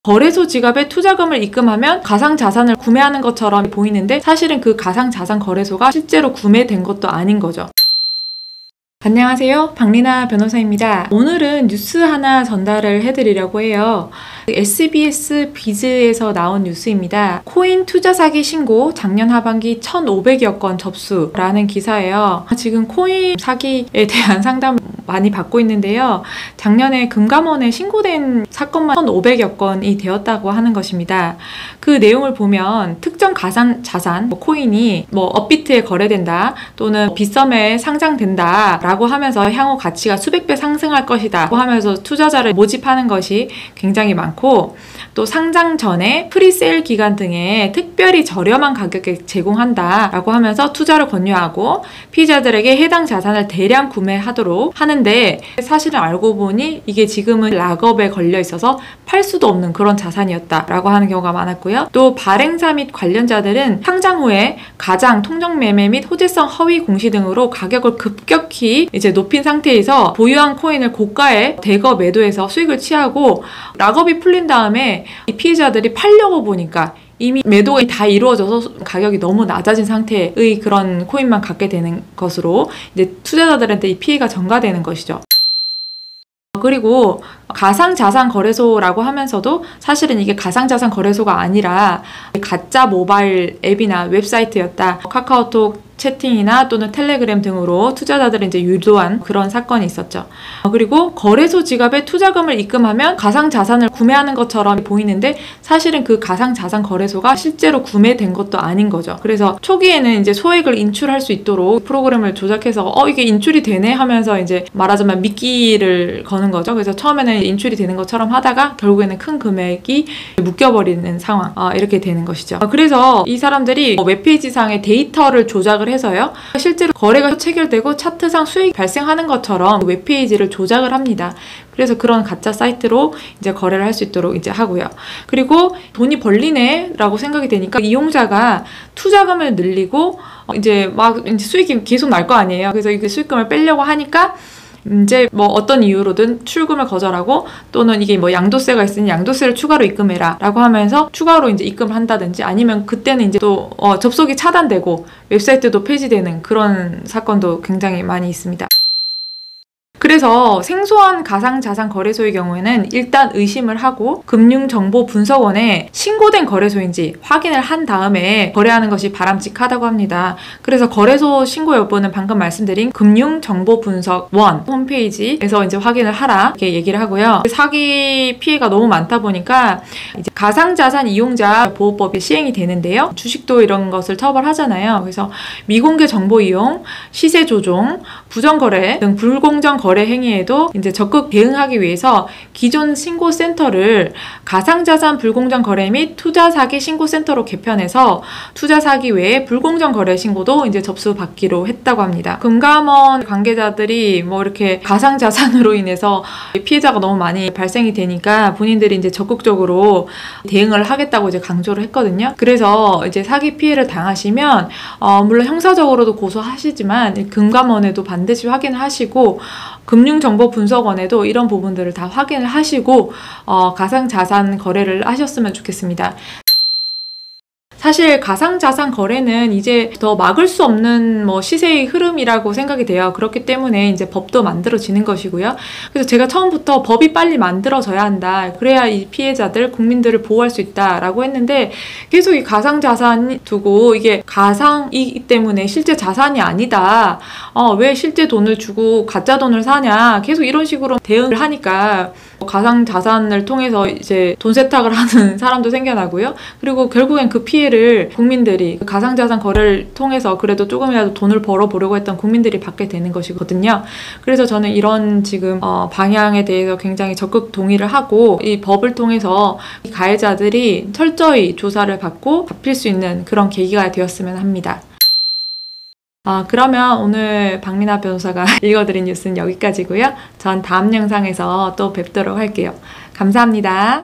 거래소 지갑에 투자금을 입금하면 가상자산을 구매하는 것처럼 보이는데 사실은 그 가상자산 거래소가 실제로 구매된 것도 아닌 거죠. 안녕하세요. 박리나 변호사입니다. 오늘은 뉴스 하나 전달을 해드리려고 해요. SBS 비즈에서 나온 뉴스입니다. 코인 투자 사기 신고 작년 하반기 1,500여 건 접수라는 기사예요. 지금 코인 사기에 대한 상담을 많이 받고 있는데요. 작년에 금감원에 신고된 사건만 1,500여 건이 되었다고 하는 것입니다. 그 내용을 보면 특정 가상자산, 코인이 업비트에 거래된다 또는 빗썸에 상장된다 라고 하면서 향후 가치가 수백 배 상승할 것이다 라고 하면서 투자자를 모집하는 것이 굉장히 많고, 또 상장 전에 프리세일 기간 등에 특별히 저렴한 가격에 제공한다 라고 하면서 투자를 권유하고 피해자들에게 해당 자산을 대량 구매하도록 하는데, 사실은 알고 보니 이게 지금은 락업에 걸려 있어서 팔 수도 없는 그런 자산이었다 라고 하는 경우가 많았고요. 또 발행사 및 관련자들은 상장 후에 가장, 통정매매 및 호재성 허위 공시 등으로 가격을 급격히 높인 상태에서 보유한 코인을 고가에 대거 매도해서 수익을 취하고, 락업이 풀린 다음에 이 피해자들이 팔려고 보니까 이미 매도가 다 이루어져서 가격이 너무 낮아진 상태의 그런 코인만 갖게 되는 것으로 투자자들한테 이 피해가 전가되는 것이죠. 그리고 가상자산 거래소라고 하면서도 사실은 이게 가상자산 거래소가 아니라 가짜 모바일 앱이나 웹사이트였다. 카카오톡 채팅이나 또는 텔레그램 등으로 투자자들을 유도한 그런 사건이 있었죠. 그리고 거래소 지갑에 투자금을 입금하면 가상자산을 구매하는 것처럼 보이는데 사실은 그 가상자산 거래소가 실제로 구매된 것도 아닌 거죠. 그래서 초기에는 소액을 인출할 수 있도록 프로그램을 조작해서 이게 인출이 되네 하면서 말하자면 미끼를 거는 거죠. 그래서 처음에는 인출이 되는 것처럼 하다가 결국에는 큰 금액이 묶여버리는 상황, 이렇게 되는 것이죠. 그래서 이 사람들이 웹페이지상의 데이터를 조작을 해서요, 실제로 거래가 체결되고 차트상 수익이 발생하는 것처럼 웹페이지를 조작을 합니다. 그래서 그런 가짜 사이트로 거래를 할 수 있도록 하고요. 그리고 돈이 벌리네 라고 생각이 되니까 이용자가 투자금을 늘리고 수익이 계속 날 거 아니에요. 그래서 이 수익금을 빼려고 하니까 어떤 이유로든 출금을 거절하고, 또는 이게 양도세가 있으니 양도세를 추가로 입금해라 라고 하면서 추가로 입금을 한다든지, 아니면 그때는 또 접속이 차단되고 웹사이트도 폐지되는 그런 사건도 굉장히 많이 있습니다. 그래서 생소한 가상자산 거래소의 경우에는 일단 의심을 하고 금융정보분석원에 신고된 거래소인지 확인을 한 다음에 거래하는 것이 바람직하다고 합니다. 그래서 거래소 신고 여부는 방금 말씀드린 금융정보분석원 홈페이지에서 확인을 하라 이렇게 얘기를 하고요. 사기 피해가 너무 많다 보니까 가상자산 이용자 보호법이 시행이 되는데요. 주식도 이런 것을 처벌하잖아요. 그래서 미공개 정보 이용, 시세 조종, 부정거래 등 불공정 거래 행위에도 적극 대응하기 위해서 기존 신고센터를 가상자산 불공정 거래 및 투자 사기 신고센터로 개편해서 투자 사기 외에 불공정 거래 신고도 접수받기로 했다고 합니다. 금감원 관계자들이 이렇게 가상자산으로 인해서 피해자가 너무 많이 발생이 되니까 본인들이 적극적으로 대응을 하겠다고 강조를 했거든요. 그래서 사기 피해를 당하시면 물론 형사적으로도 고소하시지만 금감원에도 반드시 확인을 하시고 금융정보분석원에도 이런 부분들을 다 확인을 하시고 가상자산 거래를 하셨으면 좋겠습니다. 사실 가상자산 거래는 더 막을 수 없는 시세의 흐름이라고 생각이 돼요. 그렇기 때문에 법도 만들어지는 것이고요. 그래서 제가 처음부터 법이 빨리 만들어져야 한다. 그래야 이 피해자들, 국민들을 보호할 수 있다라고 했는데, 계속 이 가상자산 두고 이게 가상이기 때문에 실제 자산이 아니다. 왜 실제 돈을 주고 가짜 돈을 사냐. 계속 이런 식으로 대응을 하니까 가상자산을 통해서 돈 세탁을 하는 사람도 생겨나고요. 그리고 결국엔 그 피해를 국민들이 가상자산 거래를 통해서 그래도 조금이라도 돈을 벌어보려고 했던 국민들이 받게 되는 것이거든요. 그래서 저는 이런 지금 방향에 대해서 굉장히 적극 동의를 하고, 이 법을 통해서 가해자들이 철저히 조사를 받고 잡힐 수 있는 그런 계기가 되었으면 합니다. 그러면 오늘 박리나 변호사가 읽어드린 뉴스는 여기까지고요. 전 다음 영상에서 또 뵙도록 할게요. 감사합니다.